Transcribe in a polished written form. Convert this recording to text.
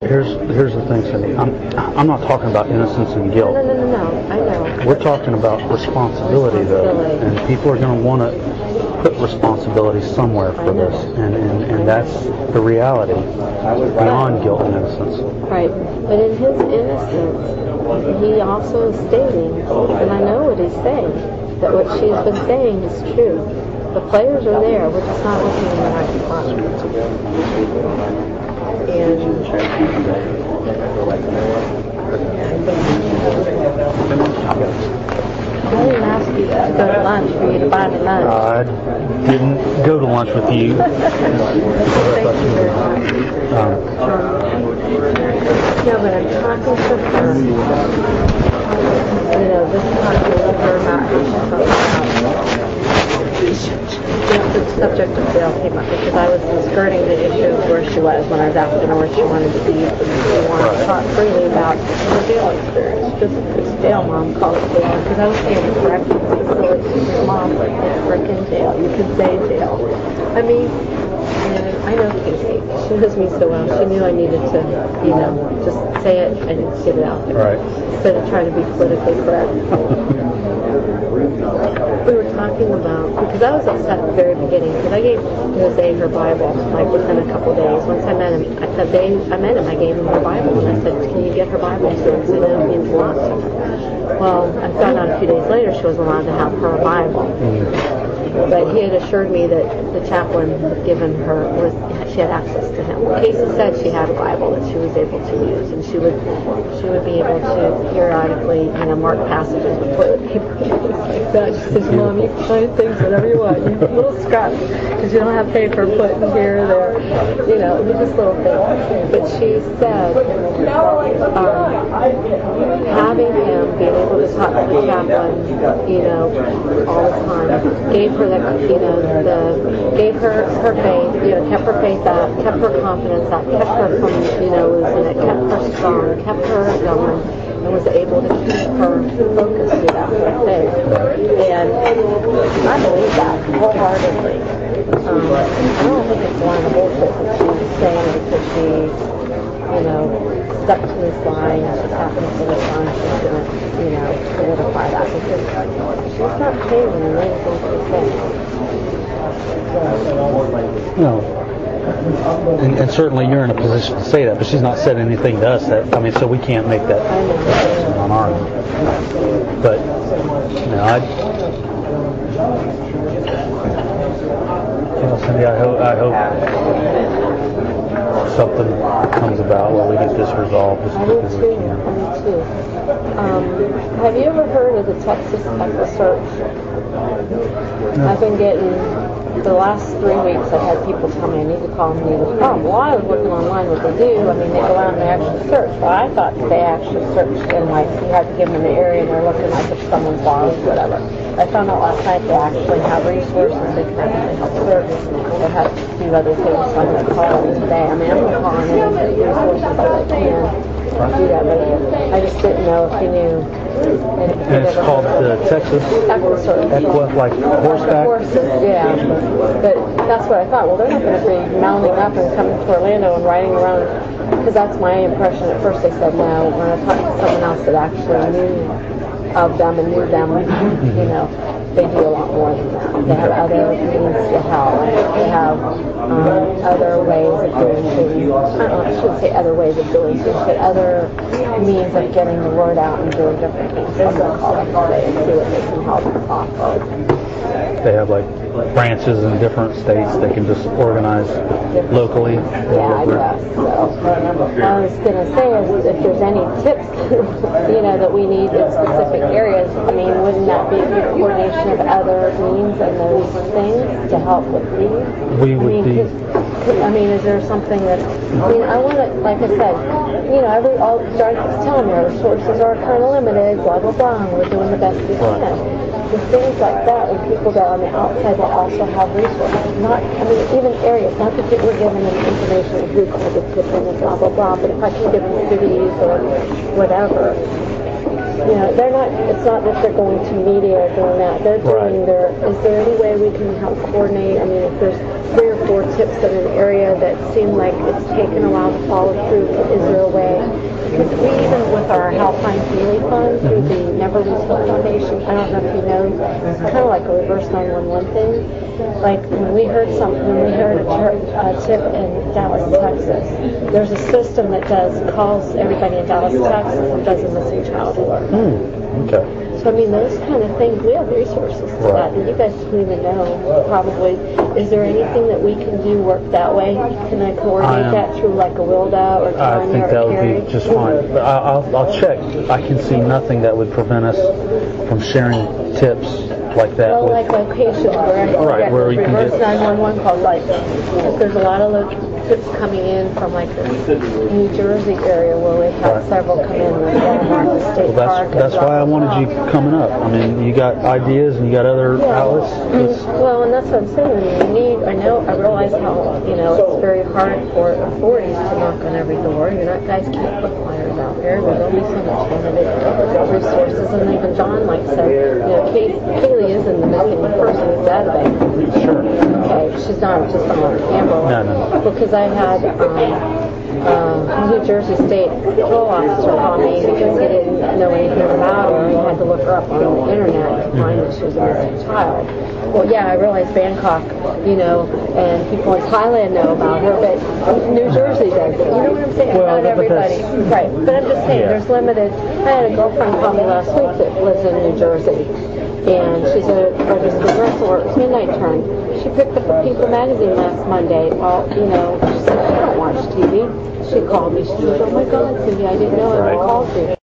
Here's the thing, Cindy. I'm not talking about innocence and guilt. No. I know. We're talking about responsibility, though, and people are going to want to put responsibility somewhere for this, and that's the reality beyond guilt and innocence. Right, but in his innocence, he also is stating, and I know what he's saying, that what she's been saying is true. The players are there, we're just not looking in the right spot. I didn't ask you to go to lunch for you to buy me lunch. I didn't go to lunch with you. No, but I'm talking to her. This is talking to her about the subject of bail came up because I was skirting the issue of where she was when I was asking her where she wanted to be, and she wanted to talk freely about her bail experience. Just it's jail, Mom, call it jail, because I was saying the corrections facility. Mom, it's freaking jail. You can say jail. I mean, I know Casey. She knows me so well. She knew I needed to, just say it and get it out there. Right. Instead of trying to be politically correct. We were talking about, because I was upset at the very beginning, because I gave Jose her Bible, like within a couple of days. Once I met him, I gave him her Bible, and I said, can you get her Bible to her? Because I know it means a lot to her. Well, I found out a few days later she was allowed to have her Bible. But he had assured me that the chaplain had given her, she had access to him. Casey said she had a Bible that she was able to use, and she would be able to periodically, mark passages with toilet paper and things like that. She says, Mom, you can find things whatever you want. You little scraps, because you don't have paper put in here or there. Just little things. But she said, having him being able to talk to the chaplain, all the time, gave her gave her faith, kept her faith up, kept her confidence up, kept her from, losing it, kept her strong, kept her going, and was able to keep her focused through that whole thing. And I believe that wholeheartedly. I don't think it's one of the bullshit that she's saying because she, stuck to this line and she's happened to this line, she's going to, solidify that because she's not changing anything she's saying. No. And certainly you're in a position to say that, but she's not said anything to us so we can't make that decision on our own. But, Cindy, I hope something comes about where we get this resolved as quick as we can. I do too. Have you ever heard of the Texas Echo Search? No. I've been getting, the last 3 weeks I've had people tell me I need to call them, Well, I was looking online what they do. I mean, they go out and they actually search. Well, I thought they actually searched and you had to give them an area and they're looking like if someone's lost, whatever. I found out last night they actually have resources they can actually help search. They have to do other things, so I'm going to call them today. I mean, I'm going to call them any resources that I can do that, but I just didn't know if you knew. And it's called the Texas Equa, like horseback? Horses, yeah. But that's what I thought. Well, they're not going to be mounting up and coming to Orlando and riding around, because that's my impression. At first they said no. When I talked to someone else that actually knew of them and knew them, they do a lot more than that. They have other means to help. They have other ways of doing things. I shouldn't say other ways of doing things, but other means of getting the word out and doing different things. So I'm going to call them today and see what they can help off of. They have branches in different states they can just organize locally. Yeah, I guess so. I was going to say if there's any tips, that we need in specific areas, wouldn't that be a good coordination of other means and those things to help with these? We would be. Is there something that, I want to, like I said, all Darcy's telling me our resources are kind of limited, blah, blah, blah, and we're doing the best we can. The things like that, when people that are on the outside will also have resources. Even areas, not that we're giving them information of who's going to tip in and blah, blah, blah, but if I can give them cities or whatever, they're not, it's not that they're going to media or doing that. They're doing is there any way we can help coordinate? If there's 3 or 4 tips in an area that seem like it's taken a while to follow through? Is there a way? Because we even with our Helpline Healy Fund through the Never Lose Hope Foundation, I don't know if you know, it's kind of like a reverse 911 thing. Like when we heard a tip in Dallas, Texas, there's a system that calls everybody in Dallas, Texas, and does a missing child alert. Okay. So, I mean, those kind of things, we have resources to that, and you guys don't even know, probably. Is there anything that we can do work that way? Can I coordinate that through, like, a Wilda or Tanya? I think that would be just fine. I'll check. I can see nothing that would prevent us from sharing tips like that. Well, like locations where you can reverse 911 call, like, because there's a lot of tips coming in from, like, the New Jersey area where we've had several come in with the State Park. That's why I wanted you coming up. I mean, you got ideas and you got other outlets. Well, and that's what I'm saying. I realize how, it's very hard for authorities to knock on every door. Guys can't put flyers out there. There's only so much limited resources. And even John, like said, Kaylee is in the missing persons database. Sure. Okay, she's not just on camera. No. Because I had New Jersey State Patrol officer call me because he didn't know anything about her. He had to look her up on the internet to find that she was a missing child. Well, yeah, I realize Bangkok, and people in Thailand know about her, but New Jersey does it. You know what I'm saying? Well, not everybody. Right. But I'm just saying, there's limited. I had a girlfriend call me last week that lives in New Jersey, and she's a registered wrestler. It's midnight turn. She picked up a People magazine last Monday. Well, she said she don't watch TV. She called me. She said, "Oh my God, Cindy, I didn't know I called you."